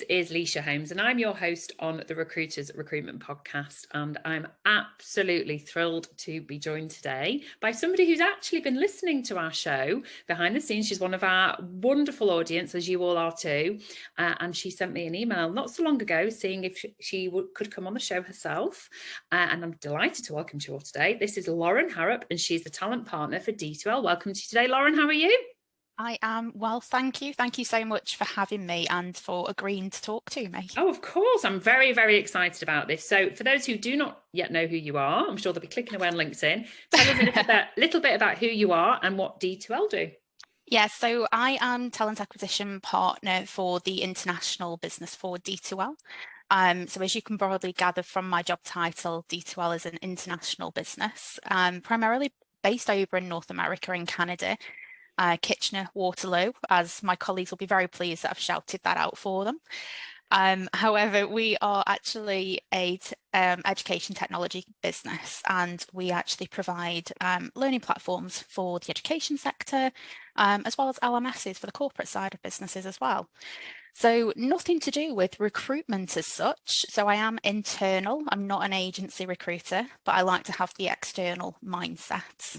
This is Leisha Holmes, and I'm your host on the Recruiters Recruitment Podcast. And I'm absolutely thrilled to be joined today by somebody who's actually been listening to our show behind the scenes. She's one of our wonderful audience, as you all are too. And she sent me an email not so long ago seeing if she could come on the show herself. And I'm delighted to welcome you all today. This is Lauren Harrop, and she's the talent partner for D2L. Welcome to you today, Lauren. How are you? I am well, thank you. Thank you so much for having me and for agreeing to talk to me. Oh, of course. I'm very, very excited about this. So for those who do not yet know who you are, I'm sure they'll be clicking away on LinkedIn. Tell us a little bit about who you are and what D2L do. Yeah, so I am talent acquisition partner for the international business for D2L. So as you can probably gather from my job title, D2L is an international business, primarily based over in North America and Canada. Kitchener, Waterloo, as my colleagues will be very pleased that I've shouted that out for them. However, we are actually a education technology business, and we actually provide learning platforms for the education sector, as well as LMSs for the corporate side of businesses as well. So nothing to do with recruitment as such. So I am internal. I'm not an agency recruiter, but I like to have the external mindset.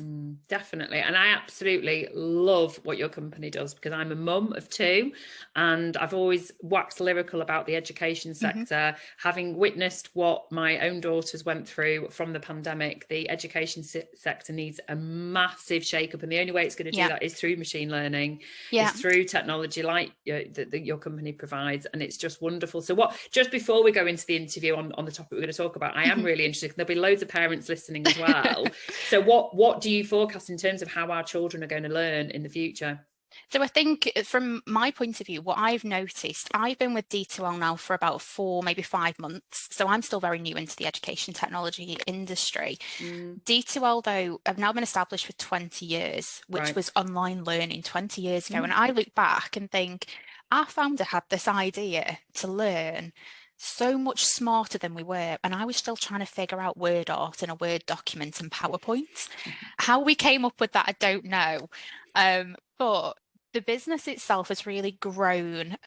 Definitely. And I absolutely love what your company does, because I'm a mum of two and I've always waxed lyrical about the education sector. Having witnessed what my own daughters went through from the pandemic, the education sector needs a massive shake-up. And the only way it's going to do that is through machine learning, is through technology like your company provides, and it's just wonderful. So just before we go into the interview on the topic we're going to talk about, I am really interested. There'll be loads of parents listening as well. So what do you forecast in terms of how our children are going to learn in the future? So I think from my point of view, what I've noticed, I've been with D2L now for about 4, maybe 5 months. So I'm still very new into the education technology industry. D2L, though, have now been established for 20 years, which was online learning 20 years ago. And I look back and think, our founder had this idea to learn so much smarter than we were, and I was still trying to figure out word art in a Word document and PowerPoint. How we came up with that, I don't know. But the business itself has really grown,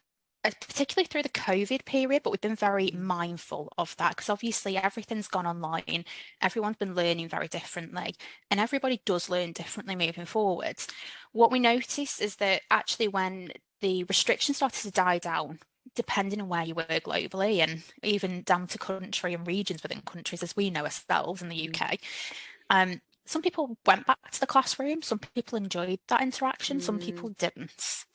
particularly through the COVID period, but we've been very mindful of that, because obviously everything's gone online, everyone's been learning very differently, and everybody does learn differently moving forward. What we noticed is that actually when the restrictions started to die down, depending on where you were globally, and even down to country and regions within countries, as we know ourselves in the UK, some people went back to the classroom, some people enjoyed that interaction, some people didn't.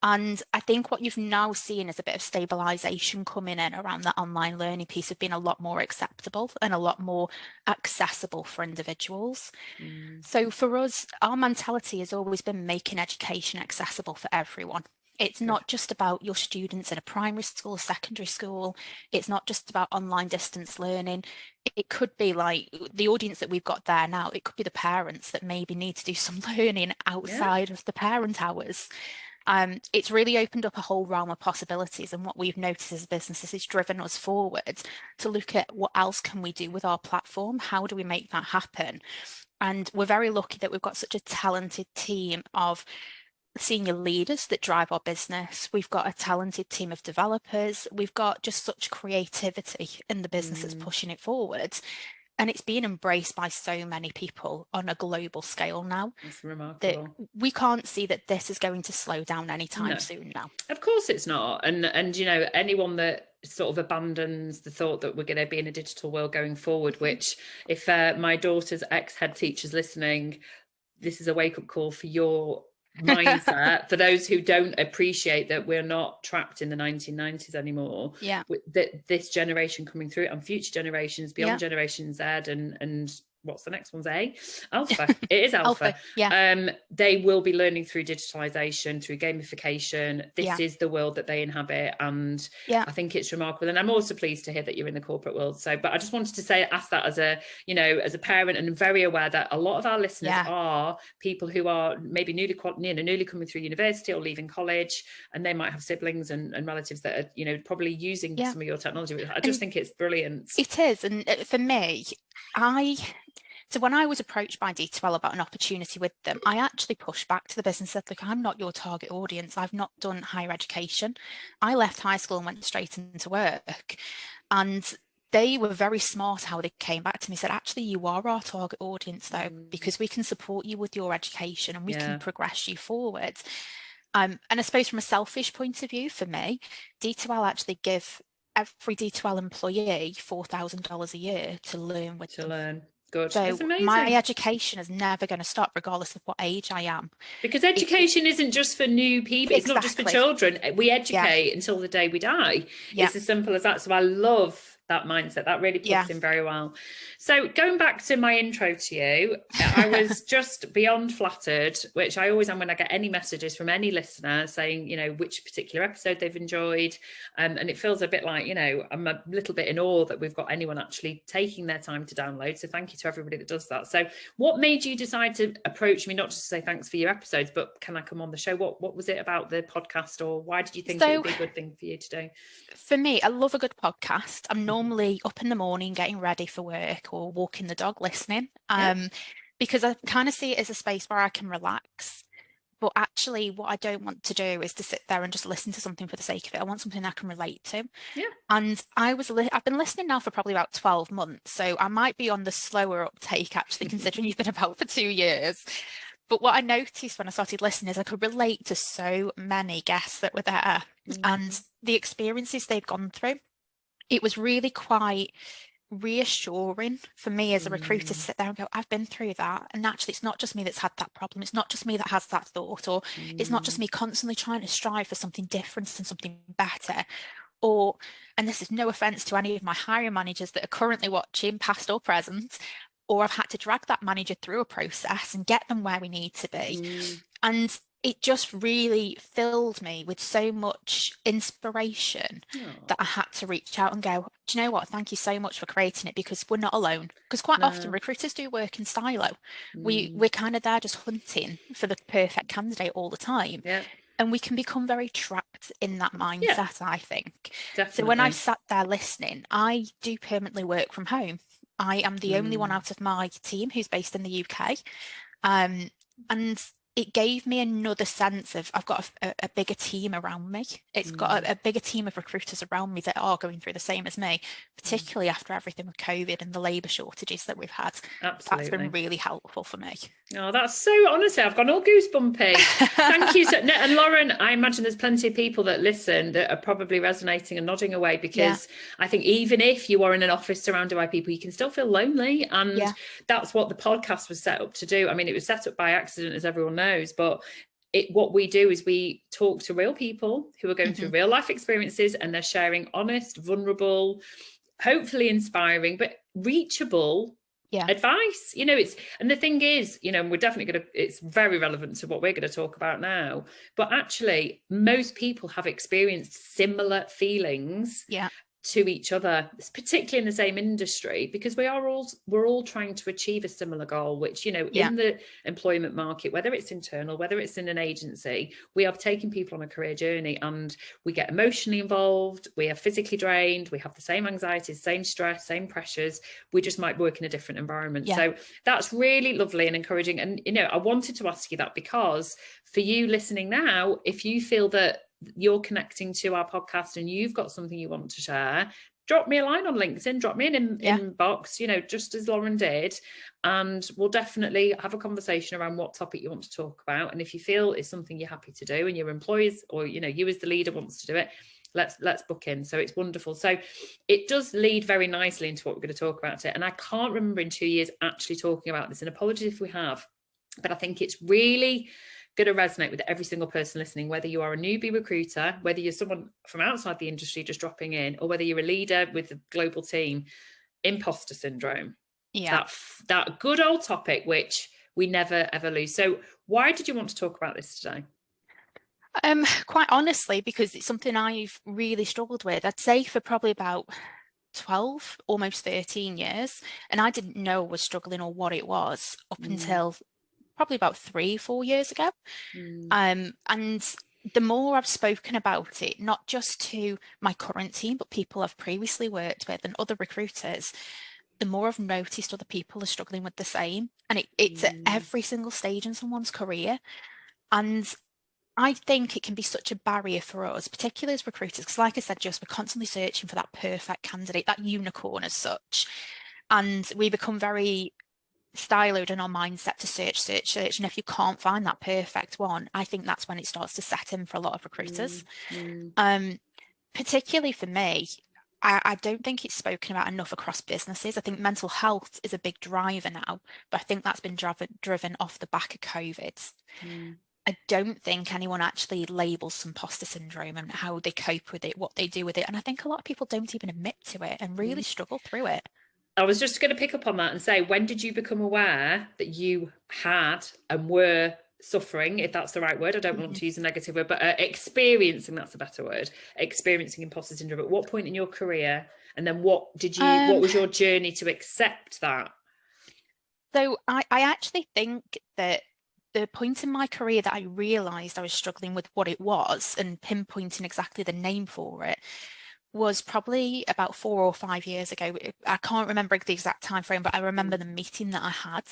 And I think what you've now seen is a bit of stabilization coming in around that online learning piece of being a lot more acceptable and a lot more accessible for individuals. So for us, our mentality has always been making education accessible for everyone. It's not just about your students in a primary school or secondary school. It's not just about online distance learning. It could be like the audience that we've got there now. It could be the parents that maybe need to do some learning outside of the parent hours. It's really opened up a whole realm of possibilities, and what we've noticed as businesses is driven us forward to look at what else can we do with our platform? How do we make that happen? And we're very lucky that we've got such a talented team of senior leaders that drive our business. We've got a talented team of developers. We've got just such creativity in the business that's pushing it forward. And it's being embraced by so many people on a global scale now. That's remarkable. That we can't see that this is going to slow down anytime soon now. Of course it's not. And you know, anyone that sort of abandons the thought that we're going to be in a digital world going forward, which if my daughter's ex-head teacher's listening, this is a wake-up call for your mindset. For those who don't appreciate that we're not trapped in the 1990s anymore, that this generation coming through and future generations beyond Generation Z and what's the next one's Alpha. It is Alpha. They will be learning through digitalization, through gamification. This is the world that they inhabit, and I think it's remarkable. And I'm also pleased to hear that you're in the corporate world. So, but I just wanted to ask that as a, you know, as a parent, and very aware that a lot of our listeners are people who are maybe newly coming through university or leaving college, and they might have siblings and relatives that are, you know, probably using some of your technology. I just think it's brilliant. It is, and for me, So when I was approached by D2L about an opportunity with them, I actually pushed back to the business and said, look, I'm not your target audience. I've not done higher education. I left high school and went straight into work. And they were very smart how they came back to me, said, actually, you are our target audience, though, because we can support you with your education and we can progress you forward. And I suppose from a selfish point of view, for me, D2L actually give every D2L employee $4,000 a year to learn with them. Good. So That's amazing. my education is never going to stop, regardless of what age I am. Because education isn't just for new people. It's not just for children. We educate until the day we die. It's as simple as that. So I love that mindset. That really plugs in very well. So going back to my intro to you, I was just beyond flattered, which I always am when I get any messages from any listener saying, you know, which particular episode they've enjoyed. And it feels a bit like, you know, I'm a little bit in awe that we've got anyone actually taking their time to download. So thank you to everybody that does that. So what made you decide to approach me, not just to say thanks for your episodes, but can I come on the show? What was it about the podcast, or why did you think it would be a good thing for you to do? For me, I love a good podcast. I'm normally up in the morning getting ready for work or walking the dog listening, because I kind of see it as a space where I can relax. But actually, what I don't want to do is to sit there and just listen to something for the sake of it. I want something I can relate to. Yeah. And I've been listening now for probably about 12 months. So I might be on the slower uptake, actually, considering you've been about for 2 years. But what I noticed when I started listening is I could relate to so many guests that were there and the experiences they've gone through. It was really quite reassuring for me as a recruiter to sit there and go, I've been through that. And actually, it's not just me that's had that problem. It's not just me that has that thought, or it's not just me constantly trying to strive for something different and something better. Or, and this is no offense to any of my hiring managers that are currently watching, past or present, or I've had to drag that manager through a process and get them where we need to be. And it just really filled me with so much inspiration that I had to reach out and go, do you know what? Thank you so much for creating it, because we're not alone. Because quite often recruiters do work in silo. We're kind of there just hunting for the perfect candidate all the time. And we can become very trapped in that mindset, I think. Definitely. So when I sat there listening, I do permanently work from home. I am the only one out of my team who's based in the UK. And it gave me another sense of, I've got a bigger team around me. It's got a bigger team of recruiters around me that are going through the same as me, particularly after everything with COVID and the labour shortages that we've had. Absolutely. That's been really helpful for me. Oh, that's so, honestly, I've gone all goosebumpy. Thank you. So, and Lauren, I imagine there's plenty of people that listen that are probably resonating and nodding away, because I think even if you are in an office surrounded by people, you can still feel lonely. And that's what the podcast was set up to do. I mean, it was set up by accident, as everyone knows, but what we do is we talk to real people who are going through real life experiences, and they're sharing honest, vulnerable, hopefully inspiring, but reachable advice. You know, and the thing is, you know, and we're definitely it's very relevant to what we're going to talk about now, but actually most people have experienced similar feelings to each other, particularly in the same industry, because we're all trying to achieve a similar goal, which, you know, in the employment market, whether it's internal, whether it's in an agency, we are taking people on a career journey, and we get emotionally involved, we are physically drained, we have the same anxieties, same stress, same pressures. We just might work in a different environment. So that's really lovely and encouraging. And, you know, I wanted to ask you that because for you listening now, if you feel that you're connecting to our podcast and you've got something you want to share, drop me a line on LinkedIn, drop me an inbox, you know, just as Lauren did, and we'll definitely have a conversation around what topic you want to talk about. And if you feel it's something you're happy to do and your employees, or, you know, you as the leader wants to do it, let's book in. So it's wonderful. So it does lead very nicely into what we're going to talk about today. And I can't remember in 2 years actually talking about this, and apologies if we have, but I think it's really going to resonate with every single person listening, whether you are a newbie recruiter, whether you're someone from outside the industry just dropping in, or whether you're a leader with a global team. Imposter syndrome. That good old topic which we never ever lose. So why did you want to talk about this today? Quite honestly, because it's something I've really struggled with. I'd say for probably about 12, almost 13 years, and I didn't know I was struggling or what it was up until probably about 3-4 years ago. And the more I've spoken about it, not just to my current team, but people I've previously worked with and other recruiters, the more I've noticed other people are struggling with the same. And it's at every single stage in someone's career. And I think it can be such a barrier for us, particularly as recruiters, because like I said, just we're constantly searching for that perfect candidate, that unicorn as such. And we become very siloed in our mindset to search. And if you can't find that perfect one, I think that's when it starts to set in for a lot of recruiters. Particularly for me, I don't think it's spoken about enough across businesses. I think mental health is a big driver now, but I think that's been driven off the back of COVID. I don't think anyone actually labels imposter syndrome and how they cope with it, what they do with it. And I think a lot of people don't even admit to it and really struggle through it. I was just going to pick up on that and say, when did you become aware that you had and were suffering, if that's the right word? I don't want to use a negative word, but experiencing, that's a better word, experiencing imposter syndrome. At what point in your career? And then what was your journey to accept that? So I actually think that the point in my career that I realised I was struggling with what it was and pinpointing exactly the name for it was probably about 4 or 5 years ago. I can't remember the exact time frame, but I remember the meeting that I had.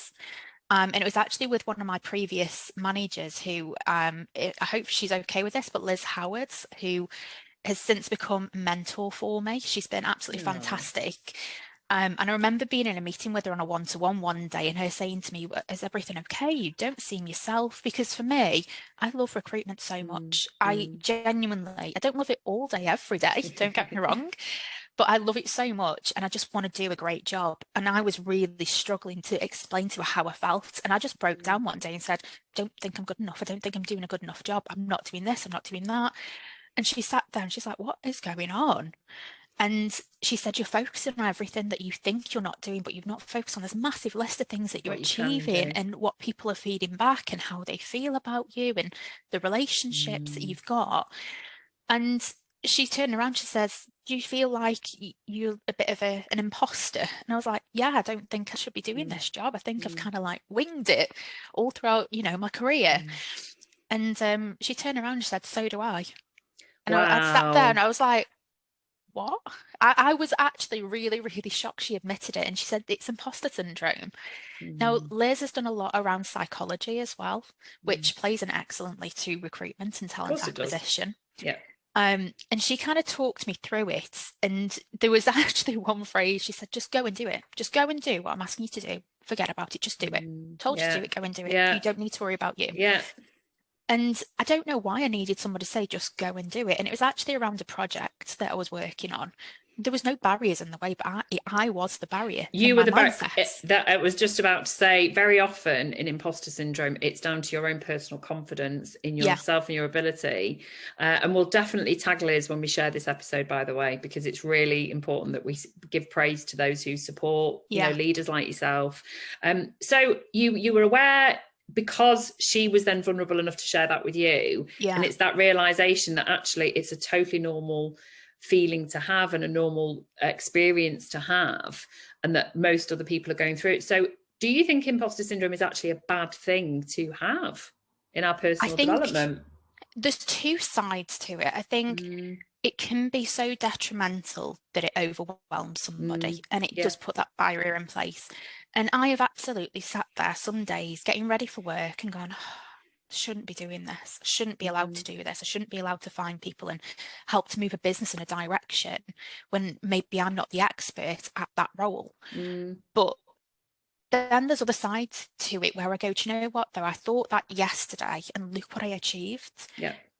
And it was actually with one of my previous managers who, I hope she's okay with this, but Liz Howard, who has since become a mentor for me. She's been absolutely fantastic. And I remember being in a meeting with her on a one-to-one one day and her saying to me, is everything okay? You don't seem yourself. Because for me, I love recruitment so much. I genuinely, I don't love it all day, every day, don't get me wrong, but I love it so much and I just want to do a great job. And I was really struggling to explain to her how I felt. And I just broke down one day and said, don't think I'm good enough. I don't think I'm doing a good enough job. I'm not doing this. I'm not doing that. And she sat there and she's like, what is going on? And she said, you're focusing on everything that you think you're not doing, but you've not focused on this massive list of things that you're achieving and what people are feeding back and how they feel about you and the relationships that you've got. And she turned around, she says, do you feel like you're a bit of an imposter? And I was like, yeah, I don't think I should be doing this job. I think I've kind of like winged it all throughout, my career. And she turned around and said, so do I. And I sat there and I was like, what? I was actually really, really shocked she admitted it. And she said it's imposter syndrome. Now, Liz has done a lot around psychology as well, which plays in excellently to recruitment and talent acquisition. Yeah. And she kind of talked me through it. And there was actually one phrase she said, just go and do it. Just go and do what I'm asking you to do. Forget about it. Just do it. Told you to do it. Go and do it. You don't need to worry about you. Yeah. And I don't know why I needed somebody to say, just go and do it. And it was actually around a project that I was working on. There was no barriers in the way, but I was the barrier. You were the barrier. That I was just about to say, very often in imposter syndrome, it's down to your own personal confidence in yourself and your ability. And we'll definitely tag Liz when we share this episode, by the way, because it's really important that we give praise to those who support, leaders like yourself. So you were aware, because she was then vulnerable enough to share that with you. And it's that realization that actually it's a totally normal feeling to have and a normal experience to have, and that most other people are going through it. So do you think imposter syndrome is actually a bad thing to have in our personal development? There's two sides to it. I think it can be so detrimental that it overwhelms somebody and it does put that barrier in place. And I have absolutely sat there some days getting ready for work and gone, oh, I shouldn't be doing this. I shouldn't be allowed to do this. I shouldn't be allowed to find people and help to move a business in a direction when maybe I'm not the expert at that role. But then there's other sides to it where I go, do you know what, though? I thought that yesterday and look what I achieved.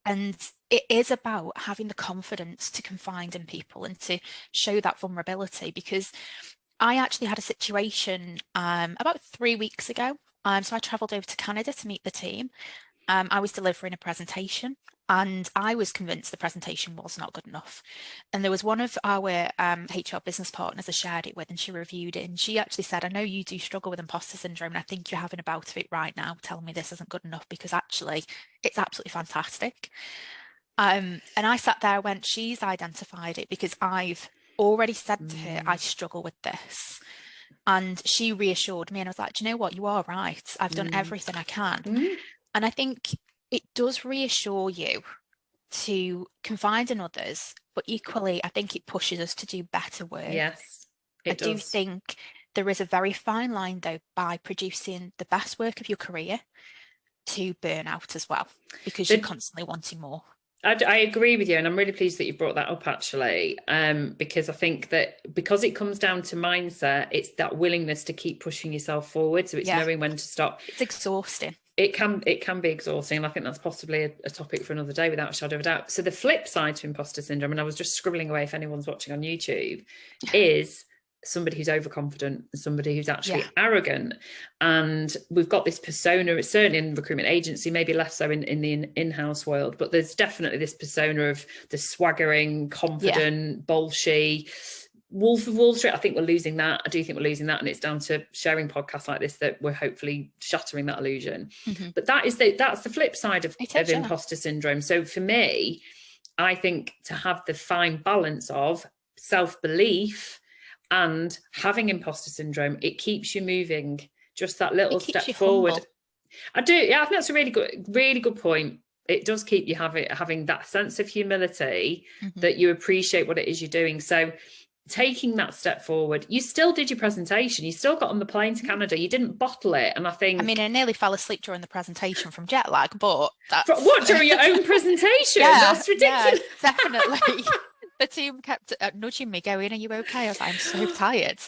And it is about having the confidence to confide in people and to show that vulnerability, because I actually had a situation about 3 weeks ago. So I travelled over to Canada to meet the team. I was delivering a presentation and I was convinced the presentation was not good enough. And there was one of our HR business partners I shared it with, and she reviewed it and she actually said, I know you do struggle with imposter syndrome and I think you're having a bout of it right now, telling me this isn't good enough, because actually it's absolutely fantastic. And I sat there and went, she's identified it, because I've already said to her, I struggle with this. And she reassured me and I was like, do you know what, you are right. I've done everything I can. And I think it does reassure you to confide in others, but equally, I think it pushes us to do better work. Yes, I do think There is a very fine line, though, by producing the best work of your career to burnout as well, because you're constantly wanting more. I agree with you, and I'm really pleased that you brought that up, actually, because I think that because it comes down to mindset, it's that willingness to keep pushing yourself forward. So it's knowing when to stop. It's exhausting. It can be exhausting, and I think that's possibly a topic for another day, without a shadow of a doubt. So the flip side to imposter syndrome, and I was just scribbling away if anyone's watching on YouTube, is somebody who's overconfident, somebody who's actually arrogant. And we've got this persona, certainly in recruitment agency, maybe less so in the in-house world, but there's definitely this persona of the swaggering, confident, bolshy Wolf of Wall Street. I think we're losing that. I do think we're losing that, and it's down to sharing podcasts like this that we're hopefully shattering that illusion. But that's the flip side of imposter syndrome. So for me, I think to have the fine balance of self-belief and having imposter syndrome, it keeps you moving just that little step forward. Humble. I do. Yeah, I think that's a really good point. It does keep you having that sense of humility, that you appreciate what it is you're doing. So taking that step forward, you still did your presentation, you still got on the plane to Canada, you didn't bottle it. And I nearly fell asleep during the presentation from jet lag, but that's... What, during your own presentation? That's ridiculous. Yeah, definitely. The team kept nudging me, going, "Are you okay?" I was like, "I'm so tired."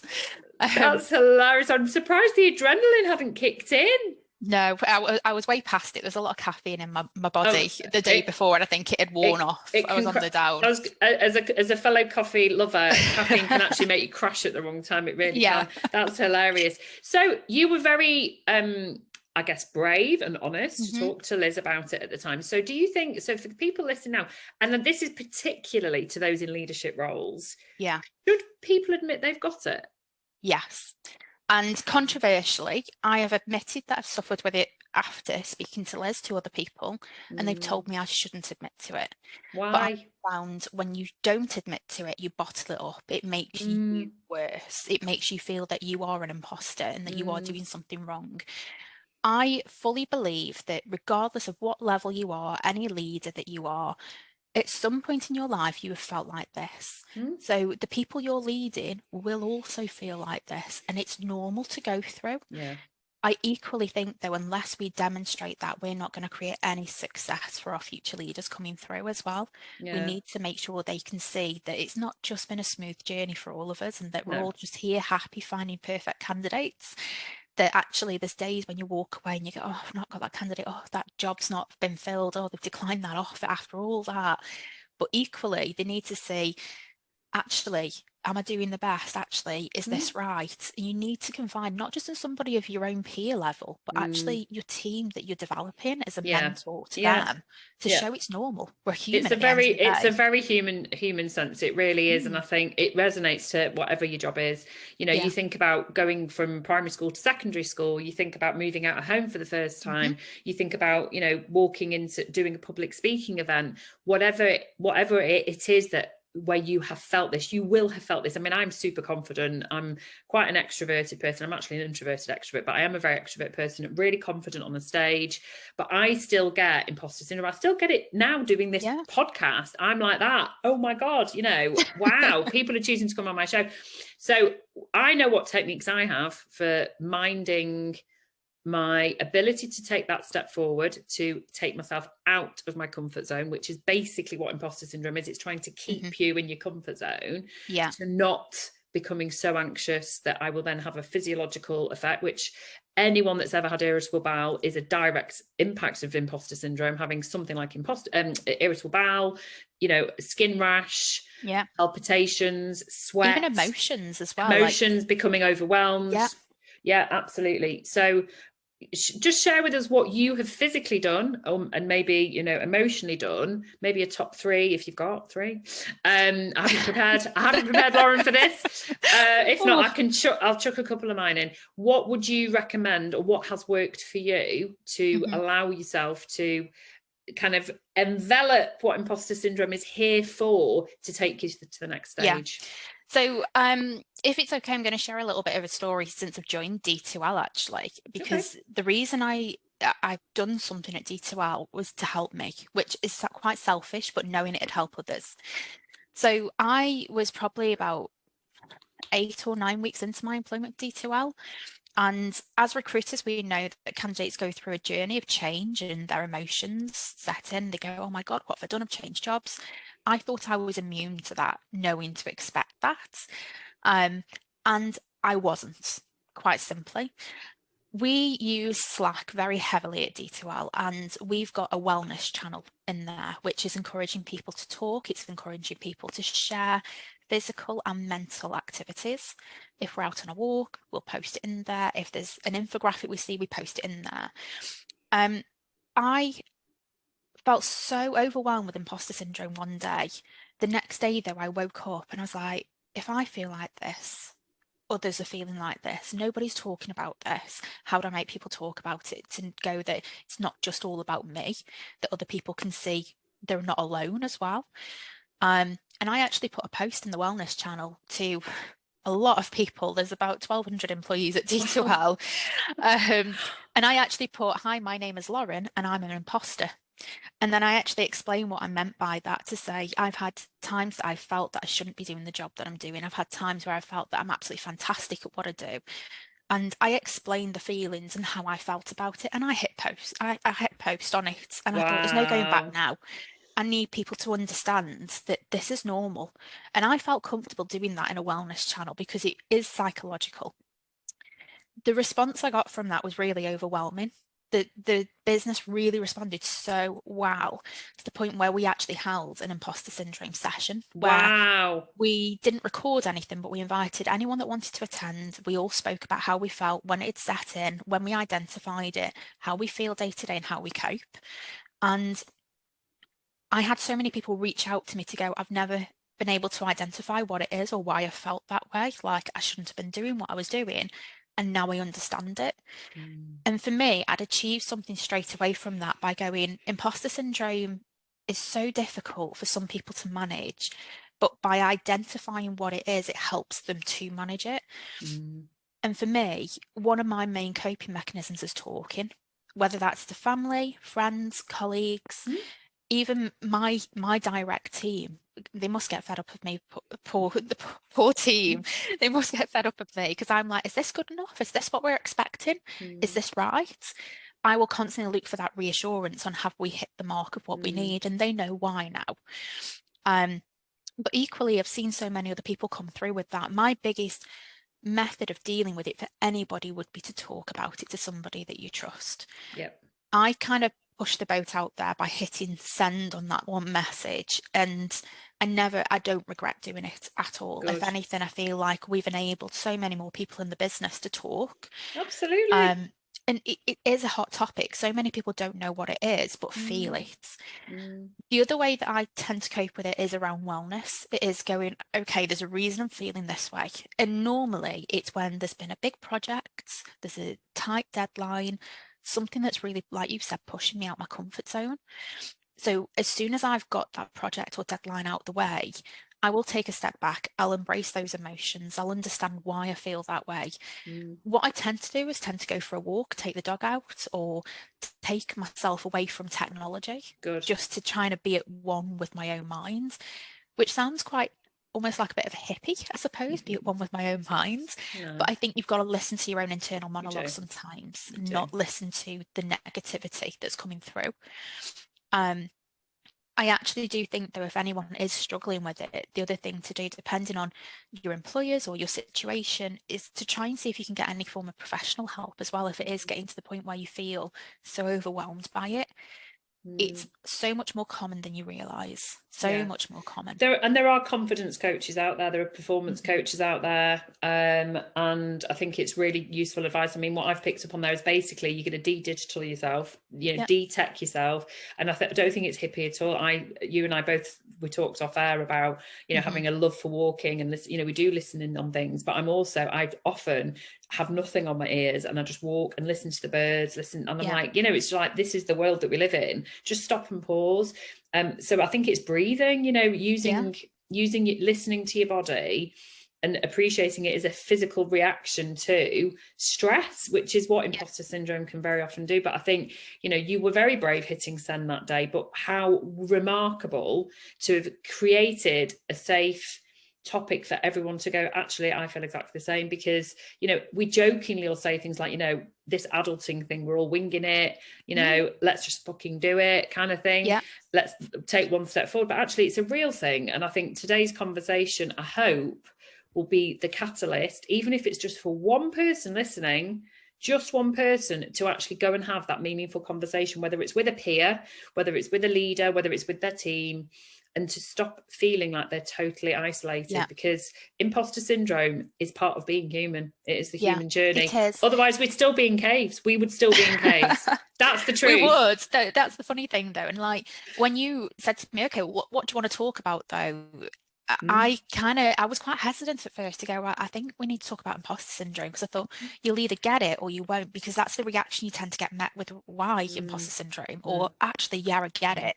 That's hilarious. I'm surprised the adrenaline hadn't kicked in. No, I was way past it. There's a lot of caffeine in my body the day before, and I think it had worn off. I was on the down. As a fellow coffee lover, caffeine can actually make you crash at the wrong time. It really can. That's hilarious. So you were very, I guess, brave and honest to talk to Liz about it at the time. So do you think, so for the people listening now, and then this is particularly to those in leadership roles, should people admit they've got it? Yes. And controversially, I have admitted that I've suffered with it after speaking to Liz, to other people, and they've told me I shouldn't admit to it. Why? But I found when you don't admit to it, you bottle it up. It makes you worse. It makes you feel that you are an imposter and that you are doing something wrong. I fully believe that regardless of what level you are, any leader that you are, at some point in your life, you have felt like this. So the people you're leading will also feel like this, and it's normal to go through. I equally think, though, unless we demonstrate that, we're not going to create any success for our future leaders coming through as well. We need to make sure they can see that it's not just been a smooth journey for all of us, and that we're all just here happy finding perfect candidates. That actually there's days when you walk away and you go, "Oh, I've not got that candidate. Oh, that job's not been filled. Oh, they've declined that offer after all that." But equally, they need to see, actually, am I doing the best? Actually, is this right? You need to confide not just in somebody of your own peer level, but actually your team that you're developing as a mentor to them, to show it's normal. We're human. It's a very human sense. It really is. And I think it resonates to whatever your job is. You know, you think about going from primary school to secondary school, you think about moving out of home for the first time, you think about, you know, walking into doing a public speaking event, whatever it is that where you have felt this, you will have felt this. I mean, I'm super confident. I'm quite an extroverted person. I'm actually an introverted extrovert, but I am a very extrovert person, really confident on the stage. But I still get imposter syndrome. I still get it now doing this podcast. I'm like that. Oh my God, you know, wow, people are choosing to come on my show. So I know what techniques I have for minding my ability to take that step forward, to take myself out of my comfort zone, which is basically what imposter syndrome is. It's trying to keep you in your comfort zone, to not becoming so anxious that I will then have a physiological effect, which anyone that's ever had irritable bowel is a direct impact of imposter syndrome, having something like irritable bowel, you know, skin rash, palpitations, sweat, even emotions as well, becoming overwhelmed. Yeah, absolutely. So just share with us what you have physically done, and maybe, you know, emotionally done, maybe a top 3 if you've got 3. I haven't prepared Lauren for this. If not, I'll chuck a couple of mine in. What would you recommend, or what has worked for you to allow yourself to kind of envelop what imposter syndrome is here for, to take you to the next stage? So if it's okay, I'm going to share a little bit of a story since I've joined D2L, actually, because the reason I've done something at D2L was to help me, which is quite selfish, but knowing it'd help others. So I was probably about about 8 or 9 weeks into my employment with D2L. And as recruiters, we know that candidates go through a journey of change and their emotions set in. They go, oh my God, what have I done? I've changed jobs. I thought I was immune to that, knowing to expect that. And I wasn't, quite simply. We use Slack very heavily at D2L, and we've got a wellness channel in there, which is encouraging people to talk. It's encouraging people to share physical and mental activities. If we're out on a walk, we'll post it in there. If there's an infographic we see, we post it in there. I felt so overwhelmed with imposter syndrome one day. The next day, though, I woke up and I was like, if I feel like this, others are feeling like this. Nobody's talking about this. How do I make people talk about it to go that it's not just all about me, that other people can see they're not alone as well? And I actually put a post in the wellness channel to a lot of people. There's about 1,200 employees at D2L. And I actually put, hi, my name is Lauren and I'm an imposter. And then I actually explain what I meant by that, to say I've had times that I felt that I shouldn't be doing the job that I'm doing. I've had times where I felt that I'm absolutely fantastic at what I do. And I explained the feelings and how I felt about it. And I hit post. I hit post on it. And I thought, there's no going back now. I need people to understand that this is normal. And I felt comfortable doing that in a wellness channel because it is psychological. The response I got from that was really overwhelming. The business really responded so well, to the point where we actually held an imposter syndrome session where we didn't record anything, but we invited anyone that wanted to attend. We all spoke about how we felt when it set in, when we identified it, how we feel day to day and how we cope. And I had so many people reach out to me to go, I've never been able to identify what it is or why I felt that way. Like I shouldn't have been doing what I was doing. And now I understand it. And for me, I'd achieved something straight away from that by going, imposter syndrome is so difficult for some people to manage, but by identifying what it is, it helps them to manage it. And for me, one of my main coping mechanisms is talking, whether that's to family, friends, colleagues, even my direct team. They must get fed up of me, the poor team. They must get fed up of me because I'm like, is this good enough? Is this what we're expecting? Is this right? I will constantly look for that reassurance on, have we hit the mark of what we need? And they know why now. But equally, I've seen so many other people come through with that. My biggest method of dealing with it for anybody would be to talk about it to somebody that you trust. I kind of push the boat out there by hitting send on that one message, and I don't regret doing it at all. Good. If anything, I feel like we've enabled so many more people in the business to talk. Absolutely. And it is a hot topic. So many people don't know what it is, but feel it. The other way that I tend to cope with it is around wellness. It is going, okay, there's a reason I'm feeling this way. And normally it's when there's been a big project, there's a tight deadline, something that's really, like you said, pushing me out my comfort zone. So as soon as I've got that project or deadline out the way, I will take a step back. I'll embrace those emotions. I'll understand why I feel that way. What I tend to do is go for a walk, take the dog out, or take myself away from technology. Good. Just to try to be at one with my own mind, which sounds quite almost like a bit of a hippie, I suppose, be at one with my own mind. But I think you've got to listen to your own internal monologue sometimes, not listen to the negativity that's coming through. I actually do think, though, if anyone is struggling with it, the other thing to do, depending on your employers or your situation, is to try and see if you can get any form of professional help as well, if it is getting to the point where you feel so overwhelmed by it. It's so much more common than you realise. Much more common. There are confidence coaches out there. There are performance coaches out there. And I think it's really useful advice. I mean, what I've picked up on there is basically you're going to de-digital yourself, de-tech yourself. And I don't think it's hippie at all. You and I both, we talked off air about, having a love for walking and this, we do listen in on things, but I often have nothing on my ears and I just walk and listen to the birds, and I'm like, it's like, this is the world that we live in. Just stop and pause. So I think it's breathing, using it, listening to your body and appreciating it as a physical reaction to stress, which is what imposter syndrome can very often do. But I think, you were very brave hitting send that day, but how remarkable to have created a safe topic for everyone to go, actually, I feel exactly the same, because, you know, we jokingly will say things like, you know, this adulting thing, we're all winging it, you know, let's just fucking do it kind of thing. Yeah. Let's take one step forward. But actually, it's a real thing. And I think today's conversation, I hope, will be the catalyst, even if it's just for one person listening, just one person, to actually go and have that meaningful conversation, whether it's with a peer, whether it's with a leader, whether it's with their team, and to stop feeling like they're totally isolated, because imposter syndrome is part of being human. It is the human journey. It is. Otherwise, we'd still be in caves. We would still be in caves. That's the truth. We would. That's the funny thing, though. And like, when you said to me, okay, what do you want to talk about, though? I was quite hesitant at first to go, right, I think we need to talk about imposter syndrome, because I thought you'll either get it or you won't, because that's the reaction you tend to get met with. Why imposter syndrome? Or actually, yeah, I get it.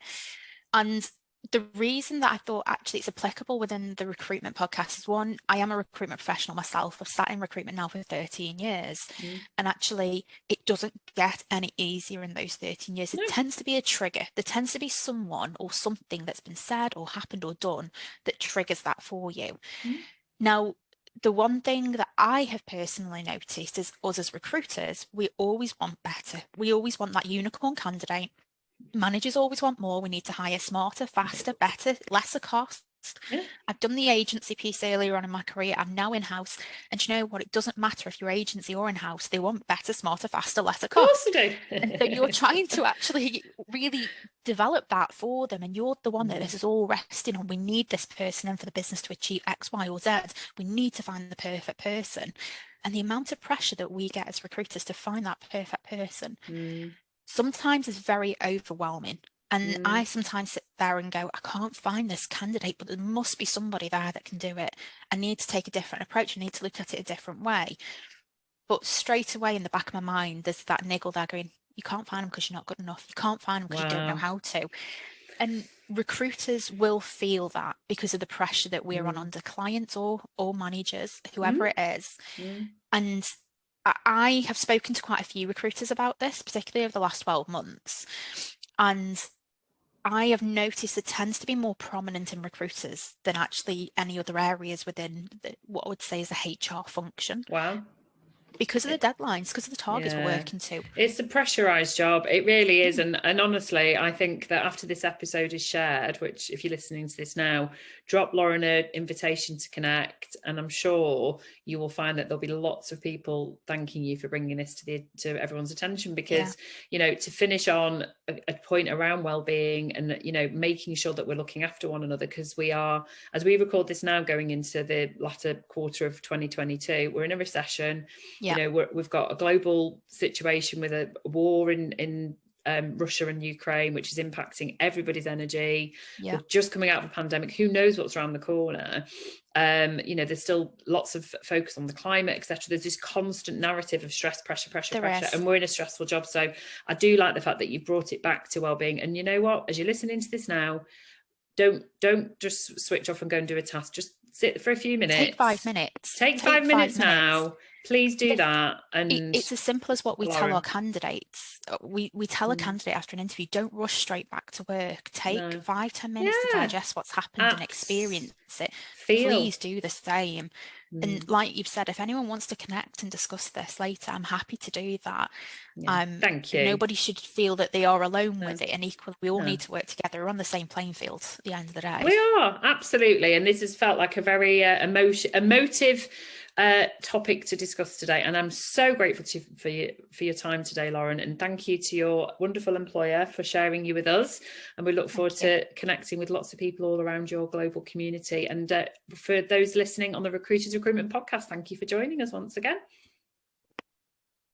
And the reason that I thought actually it's applicable within the recruitment podcast is, one, I am a recruitment professional myself. I've sat in recruitment now for 13 years. And actually, it doesn't get any easier in those 13 years. It tends to be a trigger. There tends to be someone or something that's been said or happened or done that triggers that for you. Now, the one thing that I have personally noticed is, us as recruiters, we always want better. We always want that unicorn candidate. Managers always want more. We need to hire smarter, faster, better, lesser cost. I've done the agency piece earlier on in my career. I'm now in-house. And you know what? It doesn't matter if you're agency or in-house. They want better, smarter, faster, lesser cost. Of course they do. And so you're trying to actually really develop that for them. And you're the one that this is all resting on. We need this person in for the business to achieve X, Y, or Z. We need to find the perfect person. And the amount of pressure that we get as recruiters to find that perfect person sometimes is very overwhelming. And I sometimes sit there and go, I can't find this candidate, but there must be somebody there that can do it. I need to take a different approach. I need to look at it a different way. But straight away in the back of my mind, there's that niggle there going, you can't find them because you're not good enough. You can't find them because you don't know how to. And recruiters will feel that because of the pressure that we're on under clients or managers, whoever it is. And I have spoken to quite a few recruiters about this, particularly over the last 12 months. And I have noticed it tends to be more prominent in recruiters than actually any other areas within what I would say is a HR function. Wow. Because of the deadlines, because of the targets we're working to. It's a pressurized job. It really is. And honestly, I think that after this episode is shared, which if you're listening to this now, drop Lauren an invitation to connect. And I'm sure you will find that there'll be lots of people thanking you for bringing this to everyone's attention, because, you know, to finish on a point around well-being and, you know, making sure that we're looking after one another, because we are, as we record this now, going into the latter quarter of 2022, we're in a recession. You know, we've got a global situation with a war in Russia and Ukraine, which is impacting everybody's energy. We're just coming out of a pandemic. Who knows what's around the corner? You know, there's still lots of focus on the climate, etc. There's this constant narrative of stress, pressure, and we're in a stressful job. So I do like the fact that you brought it back to well-being. And you know what? As you're listening to this now, don't just switch off and go and do a task. Just sit for a few minutes. Take 5 minutes. Take 5 minutes now. Please do that. And it's as simple as what we tell our candidates. We tell a candidate after an interview, don't rush straight back to work. Take 5-10 minutes to digest what's happened and experience it. Please do the same. And like you've said, if anyone wants to connect and discuss this later, I'm happy to do that. Thank you. Nobody should feel that they are alone with it, and equally we all need to work together. We're on the same playing field at the end of the day. We are, absolutely. And this has felt like a very emotive topic to discuss today, and I'm so grateful for your time today, Lauren, and thank you to your wonderful employer for sharing you with us, and we look forward to connecting with lots of people all around your global community. And for those listening on the Recruiters Recruitment Podcast, thank you for joining us once again.